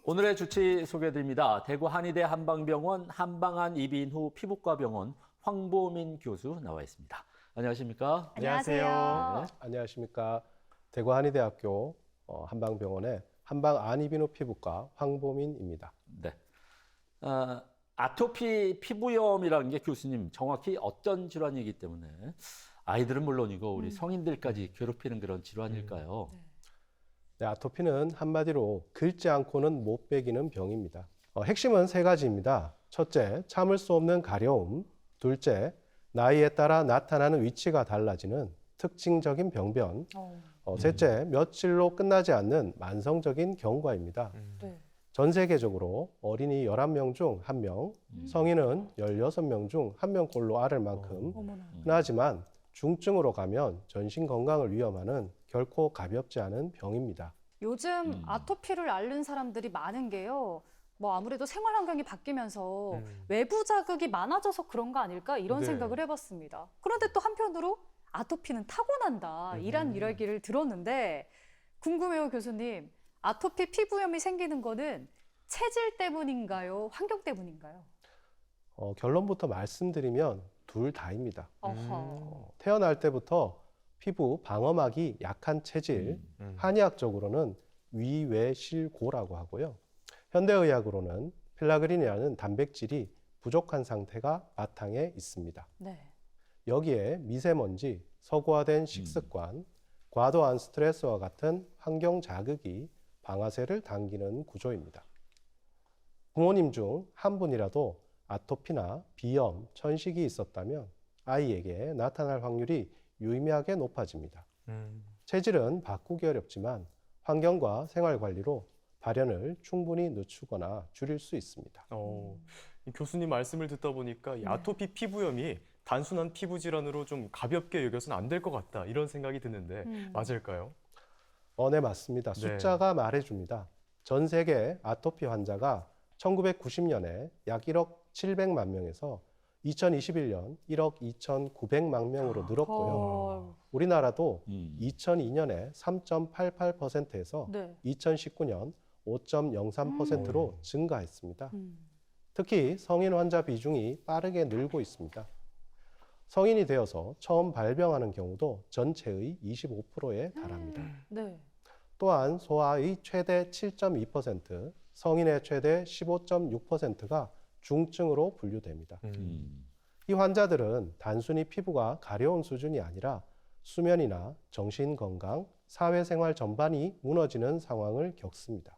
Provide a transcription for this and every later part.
오늘의 주치 소개해드립니다. 대구 한의대 한방병원 한방한 이비인 후 피부과 병원 황보민 교수 나와 있습니다. 안녕하십니까? 안녕하세요. 네. 안녕하십니까. 대구 한의대학교 한방병원의 한방안이비누 피부과 황보민입니다. 네. 아토피 피부염이라는 게 교수님 정확히 어떤 질환이기 때문에 아이들은 물론이고 우리 성인들까지 괴롭히는 그런 질환일까요? 네, 아토피는 한마디로 긁지 않고는 못 배기는 병입니다. 핵심은 세 가지입니다. 첫째, 참을 수 없는 가려움. 둘째, 나이에 따라 나타나는 위치가 달라지는 특징적인 병변. 셋째, 며칠로 끝나지 않는 만성적인 경과입니다. 네. 전 세계적으로 어린이 11명 중 1명, 성인은 16명 중 1명꼴로 앓을 만큼 어머나. 흔하지만 중증으로 가면 전신 건강을 위험하는 결코 가볍지 않은 병입니다. 요즘 아토피를 앓는 사람들이 많은 게요. 뭐 아무래도 생활 환경이 바뀌면서 외부 자극이 많아져서 그런 거 아닐까 이런 네. 생각을 해봤습니다. 그런데 또 한편으로 아토피는 타고난다 이란 이야기를 들었는데 궁금해요, 교수님. 아토피 피부염이 생기는 거는 체질 때문인가요? 환경 때문인가요? 결론부터 말씀드리면 둘 다입니다. 어허. 태어날 때부터 피부 방어막이 약한 체질, 한의학적으로는 위외실고라고 하고요. 현대의학으로는 필라그린이라는 단백질이 부족한 상태가 바탕에 있습니다. 네. 여기에 미세먼지, 서구화된 식습관, 과도한 스트레스와 같은 환경 자극이 방아쇠를 당기는 구조입니다. 부모님 중 한 분이라도 아토피나 비염, 천식이 있었다면 아이에게 나타날 확률이 유의미하게 높아집니다. 체질은 바꾸기 어렵지만 환경과 생활 관리로 발현을 충분히 늦추거나 줄일 수 있습니다. 이 교수님 말씀을 듣다 보니까 이 아토피 피부염이 단순한 피부 질환으로 좀 가볍게 여겨서는 안 될 것 같다 이런 생각이 드는데 맞을까요? 네, 맞습니다. 네. 숫자가 말해줍니다. 전 세계 아토피 환자가 1990년에 약 1억 700만 명에서 2021년 1억 2,900만 명으로 늘었고요. 우리나라도 2002년에 3.88%에서 네. 2019년 5.03%로 증가했습니다. 음. 특히 성인 환자 비중이 빠르게 늘고 있습니다. 성인이 되어서 처음 발병하는 경우도 전체의 25%에 달합니다. 네. 또한 소아의 최대 7.2%, 성인의 최대 15.6%가 중증으로 분류됩니다. 이 환자들은 단순히 피부가 가려운 수준이 아니라 수면이나 정신 건강, 사회생활 전반이 무너지는 상황을 겪습니다.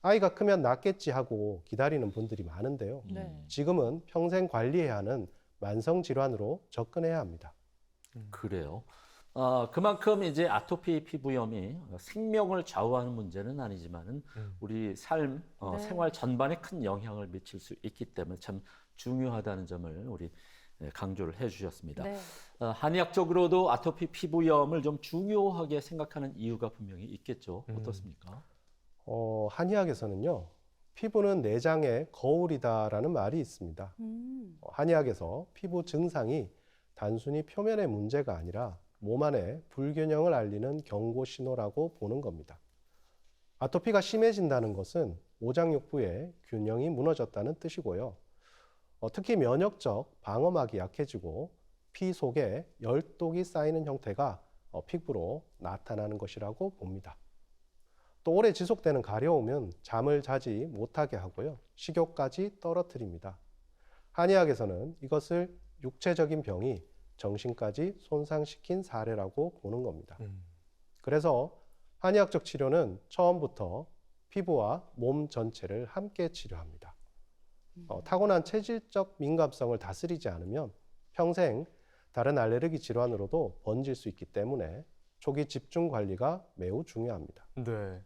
아이가 크면 낫겠지 하고 기다리는 분들이 많은데요. 네. 지금은 평생 관리해야 하는 만성 질환으로 접근해야 합니다. 그래요. 그만큼 이제 아토피 피부염이 생명을 좌우하는 문제는 아니지만은 우리 삶, 네. 생활 전반에 큰 영향을 미칠 수 있기 때문에 참 중요하다는 점을 우리 강조를 해주셨습니다. 네. 한의학적으로도 아토피 피부염을 좀 중요하게 생각하는 이유가 분명히 있겠죠. 어떻습니까? 한의학에서는요, 피부는 내장의 거울이다라는 말이 있습니다. 한의학에서 피부 증상이 단순히 표면의 문제가 아니라 몸 안의 불균형을 알리는 경고 신호라고 보는 겁니다. 아토피가 심해진다는 것은 오장육부의 균형이 무너졌다는 뜻이고요. 특히 면역적 방어막이 약해지고 피 속에 열독이 쌓이는 형태가 피부로 나타나는 것이라고 봅니다. 또 오래 지속되는 가려움은 잠을 자지 못하게 하고요. 식욕까지 떨어뜨립니다. 한의학에서는 이것을 육체적인 병이 정신까지 손상시킨 사례라고 보는 겁니다. 그래서 한의학적 치료는 처음부터 피부와 몸 전체를 함께 치료합니다. 타고난 체질적 민감성을 다스리지 않으면 평생 다른 알레르기 질환으로도 번질 수 있기 때문에 초기 집중 관리가 매우 중요합니다. 네.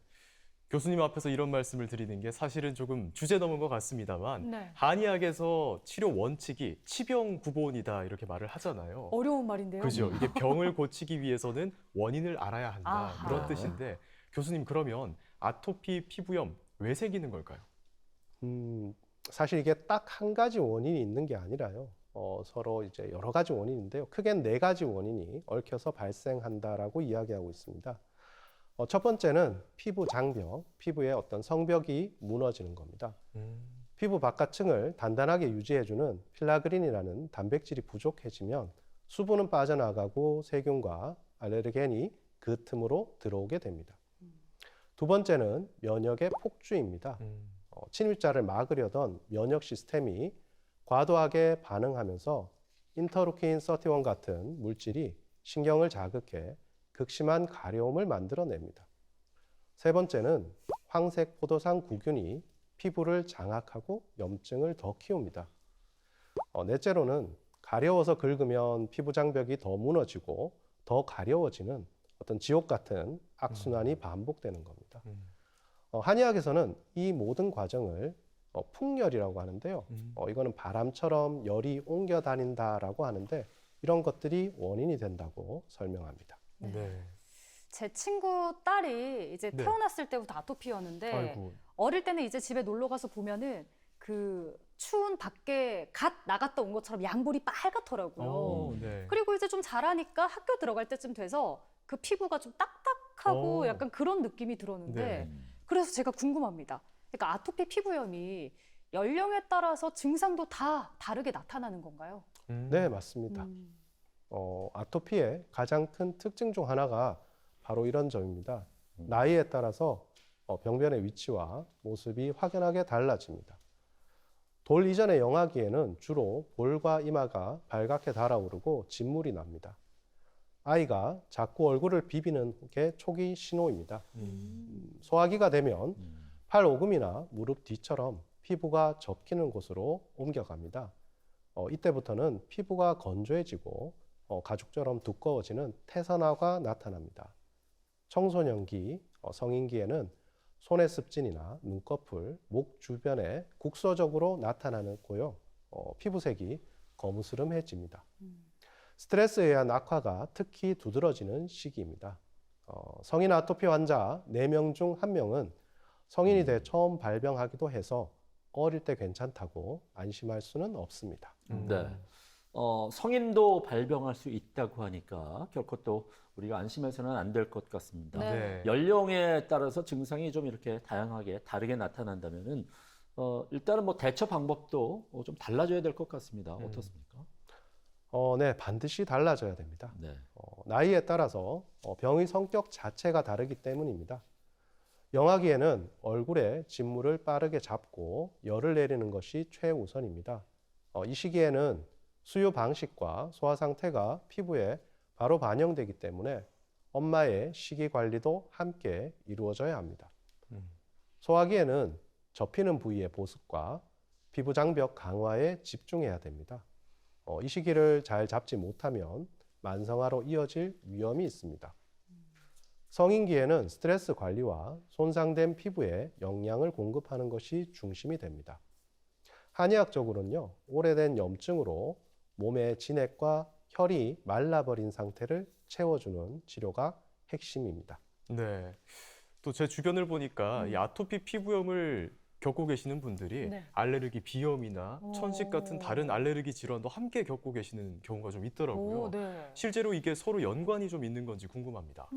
교수님 앞에서 이런 말씀을 드리는 게 사실은 조금 주제 넘은 것 같습니다만 네. 한의학에서 치료 원칙이 치병구본이다 이렇게 말을 하잖아요. 어려운 말인데요. 그죠? 이게 병을 고치기 위해서는 원인을 알아야 한다 아하. 그런 뜻인데 교수님 그러면 아토피 피부염 왜 생기는 걸까요? 사실 이게 딱 한 가지 원인이 있는 게 아니라요. 서로 이제 여러 가지 원인인데요. 크게는 네 가지 원인이 얽혀서 발생한다라고 이야기하고 있습니다. 첫 번째는 피부 장벽, 피부의 어떤 성벽이 무너지는 겁니다. 피부 바깥층을 단단하게 유지해주는 필라그린이라는 단백질이 부족해지면 수분은 빠져나가고 세균과 알레르겐이 그 틈으로 들어오게 됩니다. 두 번째는 면역의 폭주입니다. 침입자를 막으려던 면역 시스템이 과도하게 반응하면서 인터루킨 31 같은 물질이 신경을 자극해 극심한 가려움을 만들어냅니다. 세 번째는 황색 포도상 구균이 피부를 장악하고 염증을 더 키웁니다. 넷째로는 가려워서 긁으면 피부 장벽이 더 무너지고 더 가려워지는 어떤 지옥 같은 악순환이 반복되는 겁니다. 한의학에서는 이 모든 과정을 풍열이라고 하는데요. 이거는 바람처럼 열이 옮겨 다닌다라고 하는데 이런 것들이 원인이 된다고 설명합니다. 네. 제 친구 딸이 이제 네. 태어났을 때부터 아토피였는데 아이고. 어릴 때는 이제 집에 놀러 가서 보면은 그 추운 밖에 갓 나갔다 온 것처럼 양볼이 빨갛더라고요. 네. 그리고 이제 좀 자라니까 학교 들어갈 때쯤 돼서 그 피부가 좀 딱딱하고 약간 그런 느낌이 들었는데 네. 그래서 제가 궁금합니다. 그러니까 아토피 피부염이 연령에 따라서 증상도 다 다르게 나타나는 건가요? 네, 맞습니다. 아토피의 가장 큰 특징 중 하나가 바로 이런 점입니다. 나이에 따라서 병변의 위치와 모습이 확연하게 달라집니다. 돌 이전의 영아기에는 주로 볼과 이마가 발갛게 달아오르고 진물이 납니다. 아이가 자꾸 얼굴을 비비는 게 초기 신호입니다. 소화기가 되면 팔 오금이나 무릎 뒤처럼 피부가 접히는 곳으로 옮겨갑니다. 이때부터는 피부가 건조해지고 가죽처럼 두꺼워지는 태산화가 나타납니다. 청소년기, 성인기에는 손의 습진이나 눈꺼풀, 목 주변에 국소적으로 나타나고요. 피부색이 거무스름해집니다. 스트레스에 의한 악화가 특히 두드러지는 시기입니다. 성인 아토피 환자 4명 중 1명은 성인이 돼 처음 발병하기도 해서 어릴 때 괜찮다고 안심할 수는 없습니다. 네. 성인도 발병할 수 있다고 하니까 결코 또 우리가 안심해서는 안 될 것 같습니다. 네. 연령에 따라서 증상이 좀 이렇게 다양하게 다르게 나타난다면은 일단은 뭐 대처 방법도 좀 달라져야 될 것 같습니다. 어떻습니까? 네, 반드시 달라져야 됩니다. 네. 나이에 따라서 병의 성격 자체가 다르기 때문입니다. 영아기에는 얼굴에 진물을 빠르게 잡고 열을 내리는 것이 최우선입니다. 이 시기에는 수유 방식과 소화 상태가 피부에 바로 반영되기 때문에 엄마의 식이 관리도 함께 이루어져야 합니다. 소화기에는 접히는 부위의 보습과 피부 장벽 강화에 집중해야 됩니다. 이 시기를 잘 잡지 못하면 만성화로 이어질 위험이 있습니다. 성인기에는 스트레스 관리와 손상된 피부에 영양을 공급하는 것이 중심이 됩니다. 한의학적으로는요, 오래된 염증으로 몸의 진액과 혈이 말라버린 상태를 채워주는 치료가 핵심입니다. 네. 또 제 주변을 보니까 이 아토피 피부염을 겪고 계시는 분들이 네. 알레르기 비염이나 천식 같은 다른 알레르기 질환도 함께 겪고 계시는 경우가 좀 있더라고요. 네. 실제로 이게 서로 연관이 좀 있는 건지 궁금합니다.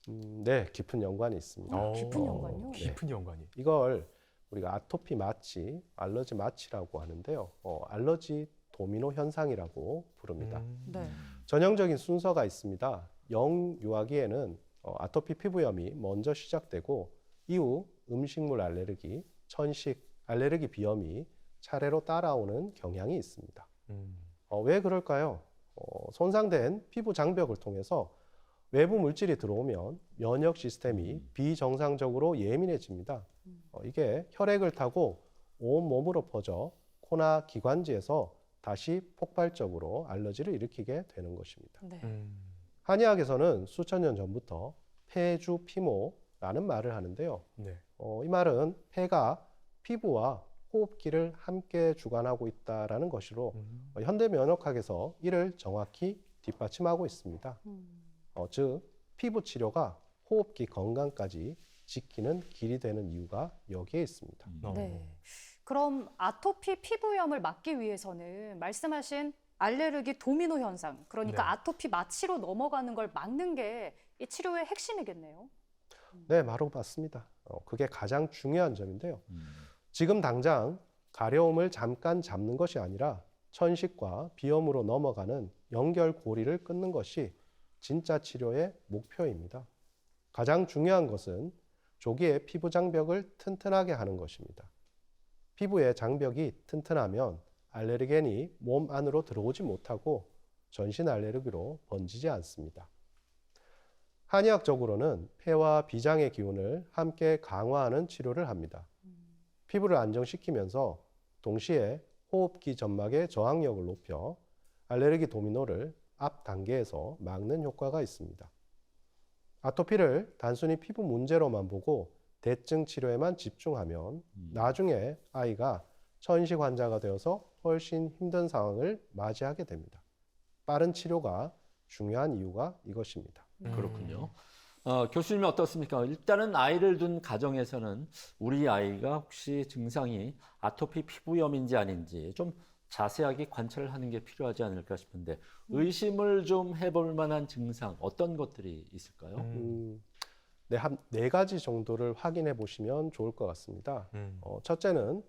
네, 깊은 연관이 있습니다. 깊은 연관요? 깊은 연관이. 이걸 우리가 아토피 마취, 알러지 마취라고 하는데요. 알러지 도미노 현상이라고 부릅니다. 네. 전형적인 순서가 있습니다. 영유아기에는 아토피 피부염이 먼저 시작되고 이후 음식물 알레르기, 천식, 알레르기 비염이 차례로 따라오는 경향이 있습니다. 왜 그럴까요? 손상된 피부 장벽을 통해서 외부 물질이 들어오면 면역 시스템이 비정상적으로 예민해집니다. 이게 혈액을 타고 온 몸으로 퍼져 코나 기관지에서 다시 폭발적으로 알러지를 일으키게 되는 것입니다. 네. 한의학에서는 수천 년 전부터 폐주피모라는 말을 하는데요. 네. 이 말은 폐가 피부와 호흡기를 함께 주관하고 있다라는 것으로 현대 면역학에서 이를 정확히 뒷받침하고 있습니다. 즉 피부 치료가 호흡기 건강까지 지키는 길이 되는 이유가 여기에 있습니다. 네. 그럼 아토피 피부염을 막기 위해서는 말씀하신 알레르기 도미노 현상, 그러니까 네. 아토피 마취로 넘어가는 걸 막는 게 이 치료의 핵심이겠네요. 네, 바로 맞습니다. 그게 가장 중요한 점인데요. 음. 지금 당장 가려움을 잠깐 잡는 것이 아니라 천식과 비염으로 넘어가는 연결고리를 끊는 것이 진짜 치료의 목표입니다. 가장 중요한 것은 조기에 피부 장벽을 튼튼하게 하는 것입니다. 피부의 장벽이 튼튼하면 알레르겐이 몸 안으로 들어오지 못하고 전신 알레르기로 번지지 않습니다. 한의학적으로는 폐와 비장의 기운을 함께 강화하는 치료를 합니다. 피부를 안정시키면서 동시에 호흡기 점막의 저항력을 높여 알레르기 도미노를 앞 단계에서 막는 효과가 있습니다. 아토피를 단순히 피부 문제로만 보고 대증 치료에만 집중하면 나중에 아이가 천식 환자가 되어서 훨씬 힘든 상황을 맞이하게 됩니다. 빠른 치료가 중요한 이유가 이것입니다. 그렇군요. 교수님이 어떻습니까? 일단은 아이를 둔 가정에서는 우리 아이가 혹시 증상이 아토피 피부염인지 아닌지 좀 자세하게 관찰을 하는 게 필요하지 않을까 싶은데 의심을 좀 해볼 만한 증상 어떤 것들이 있을까요? 네, 한 4가지 정도를 확인해 보시면 좋을 것 같습니다. 첫째는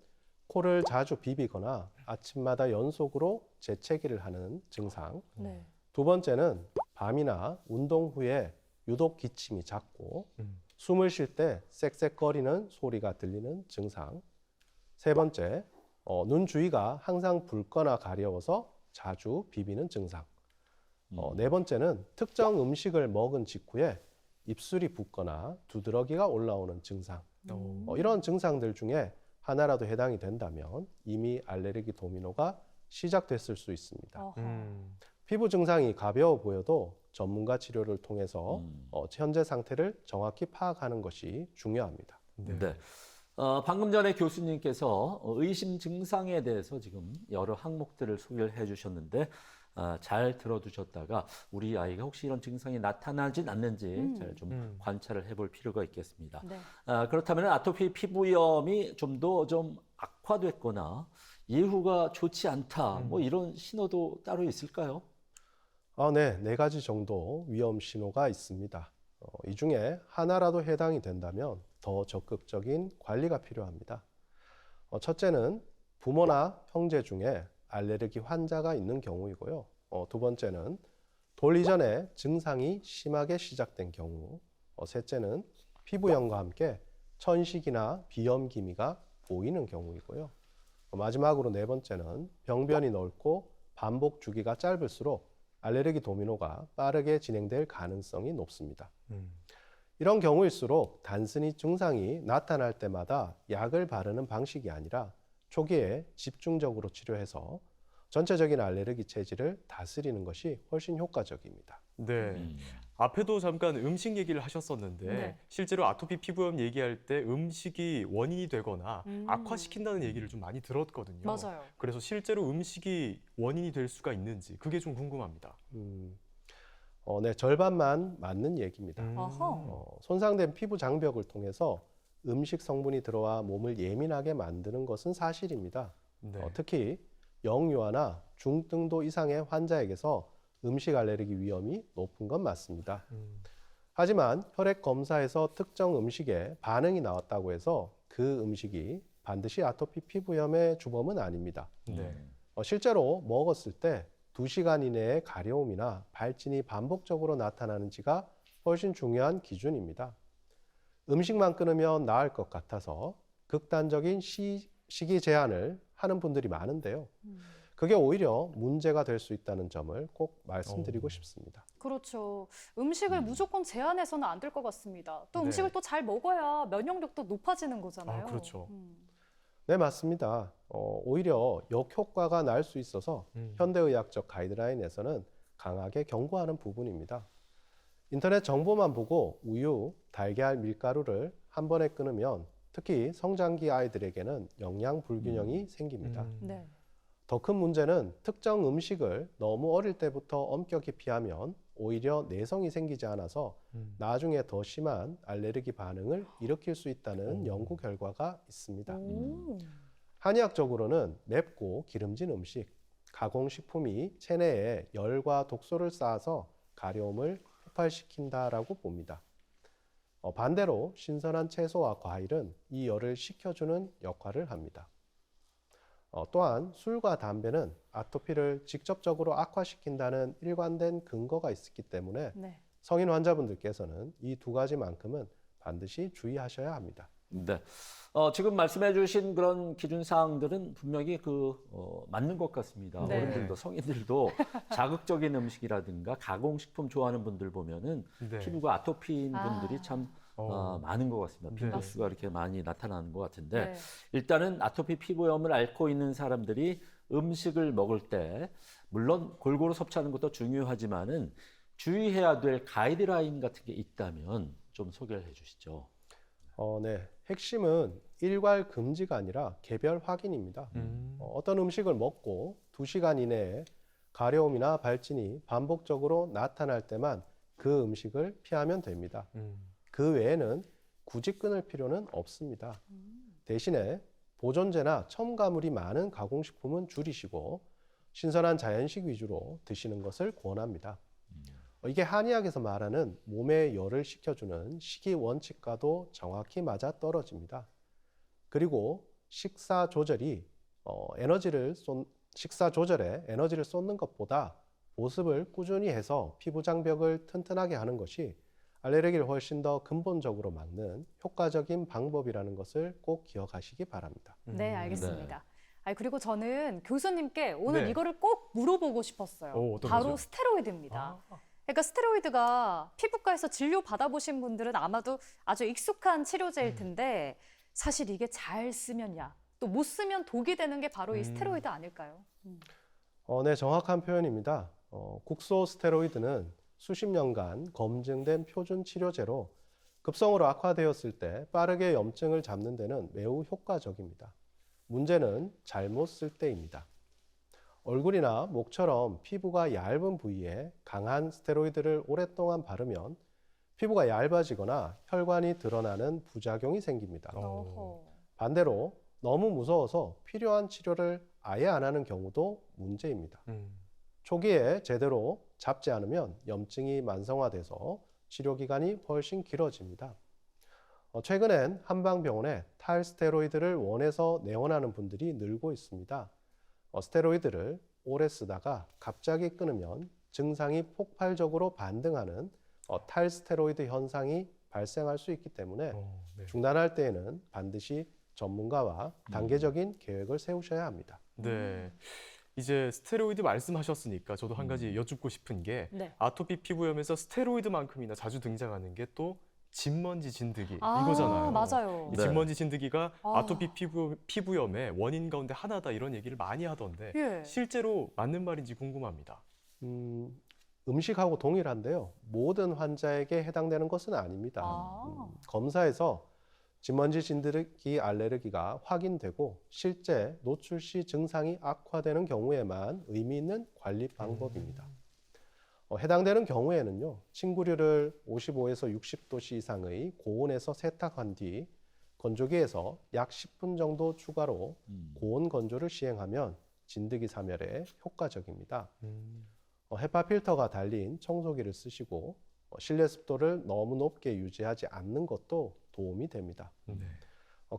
코를 자주 비비거나 아침마다 연속으로 재채기를 하는 증상. 네. 두 번째는 밤이나 운동 후에 유독 기침이 잦고 숨을 쉴 때 쌕쌕거리는 소리가 들리는 증상. 세 번째, 눈 주위가 항상 붉거나 가려워서 자주 비비는 증상. 네 번째는 특정 음식을 먹은 직후에 입술이 붓거나 두드러기가 올라오는 증상. 이런 증상들 중에 하나라도 해당이 된다면 이미 알레르기 도미노가 시작됐을 수 있습니다. 어허. 피부 증상이 가벼워 보여도 전문가 치료를 통해서 현재 상태를 정확히 파악하는 것이 중요합니다. 네. 방금 전에 교수님께서 의심 증상에 대해서 지금 여러 항목들을 소개를 해주셨는데 잘 들어두셨다가 우리 아이가 혹시 이런 증상이 나타나진 않는지 잘 좀 관찰을 해볼 필요가 있겠습니다. 네. 그렇다면 아토피 피부염이 좀 더 좀 악화됐거나 예후가 좋지 않다 뭐 이런 신호도 따로 있을까요? 네, 4가지 정도 위험 신호가 있습니다. 이 중에 하나라도 해당이 된다면 더 적극적인 관리가 필요합니다. 첫째는 부모나 형제 중에 알레르기 환자가 있는 경우이고요. 두 번째는 돌 이전에 증상이 심하게 시작된 경우. 셋째는 피부염과 함께 천식이나 비염 기미가 보이는 경우이고요. 마지막으로 네 번째는 병변이 넓고 반복 주기가 짧을수록 알레르기 도미노가 빠르게 진행될 가능성이 높습니다. 이런 경우일수록 단순히 증상이 나타날 때마다 약을 바르는 방식이 아니라 초기에 집중적으로 치료해서 전체적인 알레르기 체질을 다스리는 것이 훨씬 효과적입니다. 네. 앞에도 잠깐 음식 얘기를 하셨었는데 네. 실제로 아토피 피부염 얘기할 때 음식이 원인이 되거나 악화시킨다는 얘기를 좀 많이 들었거든요. 맞아요. 그래서 실제로 음식이 원인이 될 수가 있는지 그게 좀 궁금합니다. 네, 절반만 맞는 얘기입니다. 어허. 손상된 피부 장벽을 통해서 음식 성분이 들어와 몸을 예민하게 만드는 것은 사실입니다. 네. 특히 영유아나 중등도 이상의 환자에게서 음식 알레르기 위험이 높은 건 맞습니다. 하지만 혈액 검사에서 특정 음식에 반응이 나왔다고 해서 그 음식이 반드시 아토피 피부염의 주범은 아닙니다. 네. 실제로 먹었을 때 2시간 이내에 가려움이나 발진이 반복적으로 나타나는지가 훨씬 중요한 기준입니다. 음식만 끊으면 나을 것 같아서 극단적인 식이 제한을 하는 분들이 많은데요. 그게 오히려 문제가 될 수 있다는 점을 꼭 말씀드리고 싶습니다. 그렇죠. 음식을 무조건 제한해서는 안 될 것 같습니다. 또 네. 음식을 또 잘 먹어야 면역력도 높아지는 거잖아요. 그렇죠. 네, 맞습니다. 오히려 역효과가 날 수 있어서 현대의학적 가이드라인에서는 강하게 경고하는 부분입니다. 인터넷 정보만 보고 우유, 달걀, 밀가루를 한 번에 끊으면 특히 성장기 아이들에게는 영양 불균형이 생깁니다. 네. 더 큰 문제는 특정 음식을 너무 어릴 때부터 엄격히 피하면 오히려 내성이 생기지 않아서 나중에 더 심한 알레르기 반응을 일으킬 수 있다는 연구 결과가 있습니다. 오. 한의학적으로는 맵고 기름진 음식, 가공식품이 체내에 열과 독소를 쌓아서 가려움을 폭발시킨다라고 봅니다. 반대로 신선한 채소와 과일은 이 열을 식혀주는 역할을 합니다. 또한 술과 담배는 아토피를 직접적으로 악화시킨다는 일관된 근거가 있기 때문에 네. 성인 환자분들께서는 이 두 가지만큼은 반드시 주의하셔야 합니다. 네. 지금 말씀해 주신 그런 기준 사항들은 분명히 맞는 것 같습니다. 네. 어른들도 성인들도 자극적인 음식이라든가 가공식품 좋아하는 분들 보면은 네. 피부가 아토피인 분들이 참 많은 것 같습니다. 네. 빈도수가 이렇게 많이 나타나는 것 같은데 네. 일단은 아토피 피부염을 앓고 있는 사람들이 음식을 먹을 때 물론 골고루 섭취하는 것도 중요하지만은 주의해야 될 가이드라인 같은 게 있다면 좀 소개를 해주시죠. 네. 핵심은 일괄 금지가 아니라 개별 확인입니다. 어떤 음식을 먹고 2시간 이내에 가려움이나 발진이 반복적으로 나타날 때만 그 음식을 피하면 됩니다. 그 외에는 굳이 끊을 필요는 없습니다. 대신에 보존제나 첨가물이 많은 가공식품은 줄이시고 신선한 자연식 위주로 드시는 것을 권합니다. 이게 한의학에서 말하는 몸의 열을 식혀주는 식이 원칙과도 정확히 맞아 떨어집니다. 그리고 식사 조절에 에너지를 쏟는 것보다 보습을 꾸준히 해서 피부 장벽을 튼튼하게 하는 것이 알레르기를 훨씬 더 근본적으로 막는 효과적인 방법이라는 것을 꼭 기억하시기 바랍니다. 네, 알겠습니다. 그리고 저는 교수님께 오늘 네. 이거를 꼭 물어보고 싶었어요. 어떤 바로 거죠? 스테로이드입니다. 그러니까 스테로이드가 피부과에서 진료 받아보신 분들은 아마도 아주 익숙한 치료제일 텐데 사실 이게 잘 쓰면야 또 못 쓰면 독이 되는 게 바로 이 스테로이드 아닐까요? 네, 정확한 표현입니다. 국소 스테로이드는 수십 년간 검증된 표준 치료제로 급성으로 악화되었을 때 빠르게 염증을 잡는 데는 매우 효과적입니다. 문제는 잘못 쓸 때입니다. 얼굴이나 목처럼 피부가 얇은 부위에 강한 스테로이드를 오랫동안 바르면 피부가 얇아지거나 혈관이 드러나는 부작용이 생깁니다. 어허. 반대로 너무 무서워서 필요한 치료를 아예 안 하는 경우도 문제입니다. 초기에 제대로 잡지 않으면 염증이 만성화돼서 치료 기간이 훨씬 길어집니다. 최근엔 한방병원에 탈스테로이드를 원해서 내원하는 분들이 늘고 있습니다. 스테로이드를 오래 쓰다가 갑자기 끊으면 증상이 폭발적으로 반등하는 탈스테로이드 현상이 발생할 수 있기 때문에 네. 중단할 때에는 반드시 전문가와 단계적인 계획을 세우셔야 합니다. 네. 이제 스테로이드 말씀하셨으니까 저도 한 가지 여쭙고 싶은 게 네. 아토피 피부염에서 스테로이드만큼이나 자주 등장하는 게 또 진먼지 진드기 이거잖아요. 맞아요. 이 네. 진먼지 진드기가 아. 아토피 피부염의 원인 가운데 하나다 이런 얘기를 많이 하던데 예. 실제로 맞는 말인지 궁금합니다. 음식하고 동일한데요. 모든 환자에게 해당되는 것은 아닙니다. 검사에서 진먼지 진드기 알레르기가 확인되고 실제 노출 시 증상이 악화되는 경우에만 의미 있는 관리 방법입니다. 해당되는 경우에는요, 침구류를 55에서 60도씨 이상의 고온에서 세탁한 뒤 건조기에서 약 10분 정도 추가로 고온 건조를 시행하면 진드기 사멸에 효과적입니다. 헤파 필터가 달린 청소기를 쓰시고 실내 습도를 너무 높게 유지하지 않는 것도 도움이 됩니다. 네.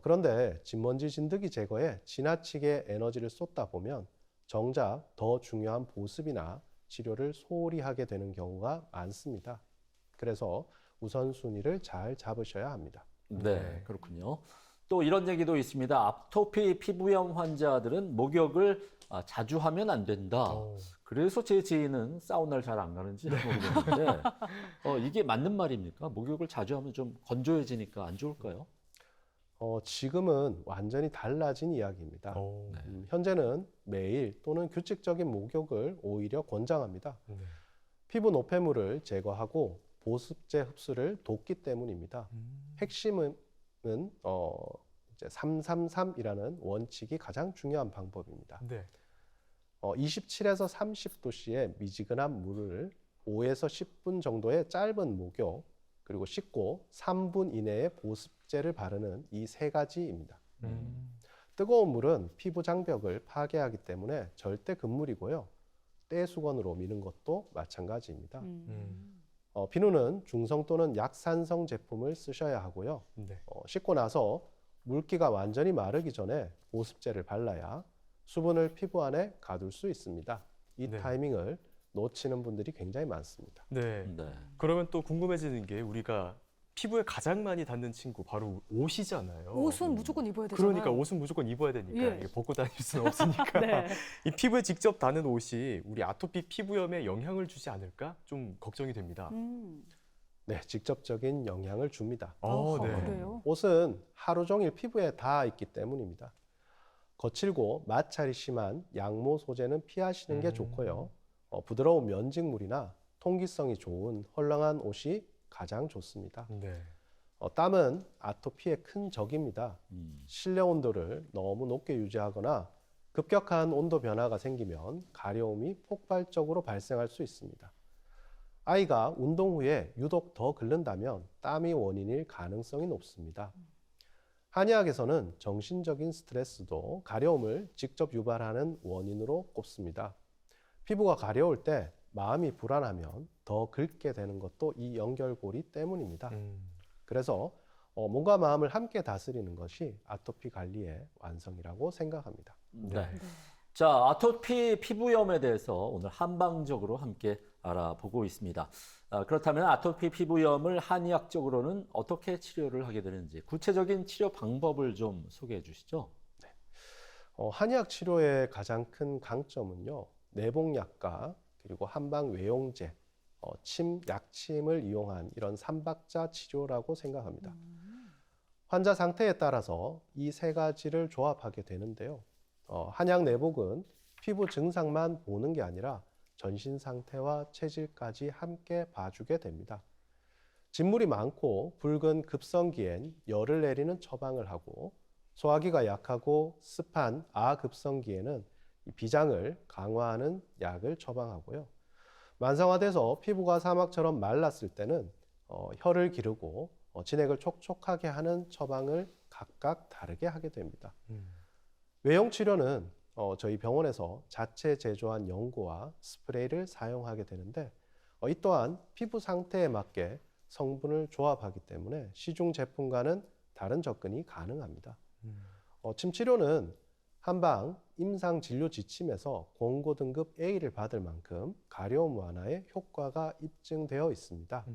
그런데 진먼지 진드기 제거에 지나치게 에너지를 쏟다 보면 정작 더 중요한 보습이나 치료를 소홀히 하게 되는 경우가 많습니다. 그래서 우선순위를 잘 잡으셔야 합니다. 네, 그렇군요. 또 이런 얘기도 있습니다. 아토피 피부염 환자들은 목욕을 자주 하면 안 된다. 그래서 제 지인은 사우나를 잘 안 가는지 모르겠는데 이게 맞는 말입니까? 목욕을 자주 하면 좀 건조해지니까 안 좋을까요? 지금은 완전히 달라진 이야기입니다. 현재는 매일 또는 규칙적인 목욕을 오히려 권장합니다. 네. 피부 노폐물을 제거하고 보습제 흡수를 돕기 때문입니다. 핵심은 이제 333이라는 원칙이 가장 중요한 방법입니다. 네. 27에서 30도씨의 미지근한 물을 5에서 10분 정도의 짧은 목욕, 그리고 씻고 3분 이내에 보습제를 바르는 이 세 가지입니다. 뜨거운 물은 피부 장벽을 파괴하기 때문에 절대 금물이고요. 떼수건으로 미는 것도 마찬가지입니다. 비누는 중성 또는 약산성 제품을 쓰셔야 하고요. 네. 씻고 나서 물기가 완전히 마르기 전에 보습제를 발라야 수분을 피부 안에 가둘 수 있습니다. 이 네. 타이밍을 놓치는 분들이 굉장히 많습니다. 네. 네. 그러면 또 궁금해지는 게 우리가 피부에 가장 많이 닿는 친구 바로 옷이잖아요. 옷은 무조건 입어야 되잖아요. 그러니까 옷은 무조건 입어야 되니까 예. 이게 벗고 다닐 수는 없으니까 네. 이 피부에 직접 닿는 옷이 우리 아토피 피부염에 영향을 주지 않을까 좀 걱정이 됩니다. 네, 직접적인 영향을 줍니다. 네. 그래요? 옷은 하루 종일 피부에 닿아 있기 때문입니다. 거칠고 마찰이 심한 양모 소재는 피하시는 게 좋고요. 부드러운 면직물이나 통기성이 좋은 헐렁한 옷이 가장 좋습니다. 네. 땀은 아토피의 큰 적입니다. 음. 실내 온도를 너무 높게 유지하거나 급격한 온도 변화가 생기면 가려움이 폭발적으로 발생할 수 있습니다. 아이가 운동 후에 유독 더 긁는다면 땀이 원인일 가능성이 높습니다. 한의학에서는 정신적인 스트레스도 가려움을 직접 유발하는 원인으로 꼽습니다. 피부가 가려울 때 마음이 불안하면 더 긁게 되는 것도 이 연결고리 때문입니다. 그래서 몸과 마음을 함께 다스리는 것이 아토피 관리의 완성이라고 생각합니다. 네. 자, 아토피 피부염에 대해서 오늘 한방적으로 함께 알아보고 있습니다. 그렇다면 아토피 피부염을 한의학적으로는 어떻게 치료를 하게 되는지 구체적인 치료 방법을 좀 소개해 주시죠. 한의학 치료의 가장 큰 강점은요, 내복약과 그리고 한방 외용제, 약침을 이용한 이런 삼박자 치료라고 생각합니다. 환자 상태에 따라서 이 세 가지를 조합하게 되는데요. 한약 내복은 피부 증상만 보는 게 아니라 전신 상태와 체질까지 함께 봐주게 됩니다. 진물이 많고 붉은 급성기엔 열을 내리는 처방을 하고, 소화기가 약하고 습한 아급성기에는 비장을 강화하는 약을 처방하고요. 만성화돼서 피부가 사막처럼 말랐을 때는 혀를 기르고 진액을 촉촉하게 하는 처방을 각각 다르게 하게 됩니다. 외용 치료는 저희 병원에서 자체 제조한 연고와 스프레이를 사용하게 되는데, 이 또한 피부 상태에 맞게 성분을 조합하기 때문에 시중 제품과는 다른 접근이 가능합니다. 침 치료는 한방 임상 진료 지침에서 권고 등급 A를 받을 만큼 가려움 완화에 효과가 입증되어 있습니다.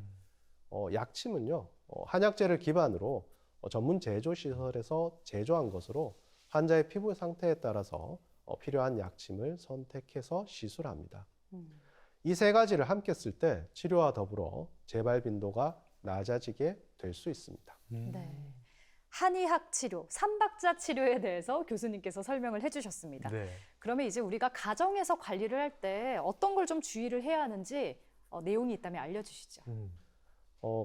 약침은요, 한약재를 기반으로 전문 제조 시설에서 제조한 것으로 환자의 피부 상태에 따라서 필요한 약침을 선택해서 시술합니다. 이 세 가지를 함께 쓸 때 치료와 더불어 재발 빈도가 낮아지게 될 수 있습니다. 네. 한의학 치료, 삼박자 치료에 대해서 교수님께서 설명을 해주셨습니다. 네. 그러면 이제 우리가 가정에서 관리를 할 때 어떤 걸 좀 주의를 해야 하는지 내용이 있다면 알려주시죠.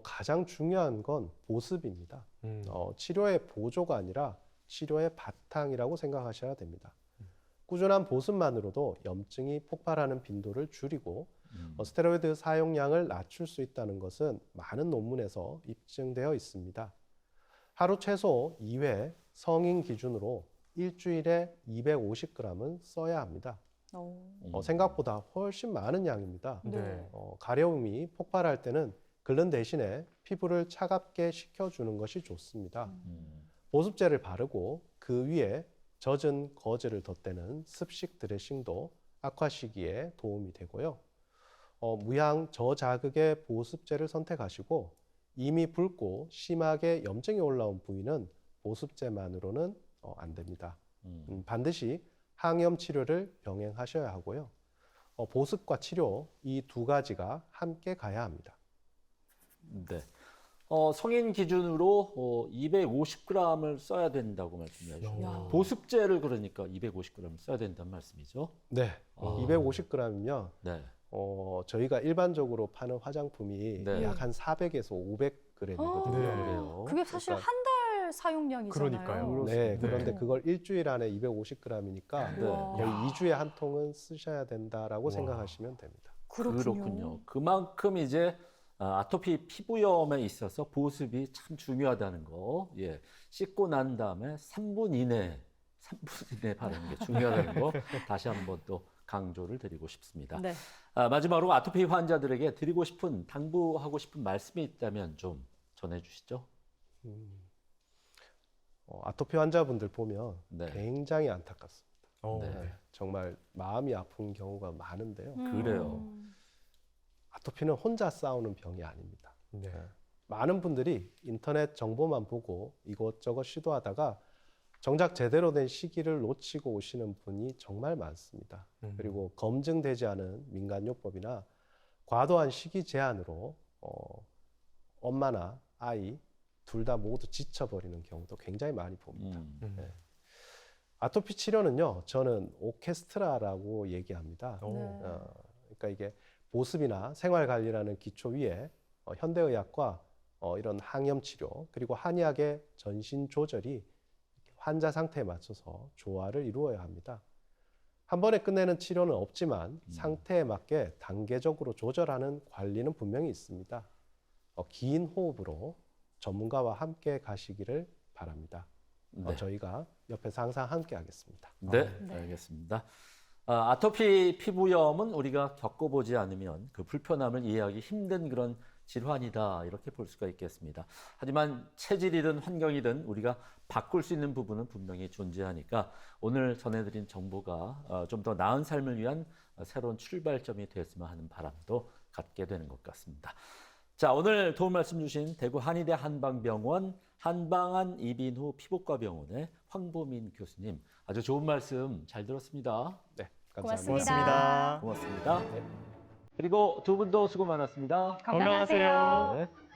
가장 중요한 건 보습입니다. 치료의 보조가 아니라 치료의 바탕이라고 생각하셔야 됩니다. 꾸준한 보습만으로도 염증이 폭발하는 빈도를 줄이고 스테로이드 사용량을 낮출 수 있다는 것은 많은 논문에서 입증되어 있습니다. 하루 최소 2회 성인 기준으로 일주일에 250g은 써야 합니다. 생각보다 훨씬 많은 양입니다. 네. 가려움이 폭발할 때는 긁는 대신에 피부를 차갑게 식혀주는 것이 좋습니다. 보습제를 바르고 그 위에 젖은 거즈를 덧대는 습식 드레싱도 악화 시기에 도움이 되고요. 무향 저자극의 보습제를 선택하시고, 이미 붉고 심하게 염증이 올라온 부위는 보습제만으로는 안 됩니다. 반드시 항염 치료를 병행하셔야 하고요. 보습과 치료 이 두 가지가 함께 가야 합니다. 네. 성인 기준으로 250g을 써야 된다고 말씀해 주셨죠. 야. 보습제를 그러니까 250g 써야 된다는 말씀이죠. 네, 250g이면 네. 저희가 일반적으로 파는 화장품이 네. 약 한 400에서 500g이거든요. 네. 그래요. 그게 사실 그러니까- 한 달 사용량이잖아요. 그러니까요. 네, 네. 그런데 그걸 일주일 안에 250g이니까 네. 거의 2주에 한 통은 쓰셔야 된다라고 와. 생각하시면 됩니다. 그렇군요. 그만큼 이제 아토피 피부염에 있어서 보습이 참 중요하다는 거. 예. 씻고 난 다음에 3분 이내 바르는 게 중요하다는 거 다시 한번 또 강조를 드리고 싶습니다. 네. 마지막으로 아토피 환자들에게 드리고 싶은 당부하고 싶은 말씀이 있다면 좀 전해주시죠. 아토피 환자분들 보면 네. 굉장히 안타깝습니다. 네. 네, 정말 마음이 아픈 경우가 많은데요. 그래요. 아토피는 혼자 싸우는 병이 아닙니다. 네. 많은 분들이 인터넷 정보만 보고 이것저것 시도하다가 정작 제대로 된 시기를 놓치고 오시는 분이 정말 많습니다. 그리고 검증되지 않은 민간요법이나 과도한 시기 제한으로 엄마나 아이 둘 다 모두 지쳐버리는 경우도 굉장히 많이 봅니다. 네. 아토피 치료는요, 저는 오케스트라라고 얘기합니다. 오. 그러니까 이게 보습이나 생활관리라는 기초 위에 현대의학과 이런 항염 치료 그리고 한의학의 전신 조절이 환자 상태에 맞춰서 조화를 이루어야 합니다. 한 번에 끝내는 치료는 없지만 상태에 맞게 단계적으로 조절하는 관리는 분명히 있습니다. 긴 호흡으로 전문가와 함께 가시기를 바랍니다. 네. 저희가 옆에서 항상 함께 하겠습니다. 네, 네. 알겠습니다. 아토피 피부염은 우리가 겪어보지 않으면 그 불편함을 이해하기 힘든 그런 질환이다 이렇게 볼 수가 있겠습니다. 하지만 체질이든 환경이든 우리가 바꿀 수 있는 부분은 분명히 존재하니까 오늘 전해드린 정보가 좀 더 나은 삶을 위한 새로운 출발점이 됐으면 하는 바람도 갖게 되는 것 같습니다. 자, 오늘 도움 말씀 주신 대구 한의대 한방병원 한방한 이빈후 피부과병원의 황보민 교수님 아주 좋은 말씀 잘 들었습니다. 네, 감사합니다. 고맙습니다. 고맙습니다. 고맙습니다. 그리고 두 분도 수고 많았습니다. 건강하세요. 네.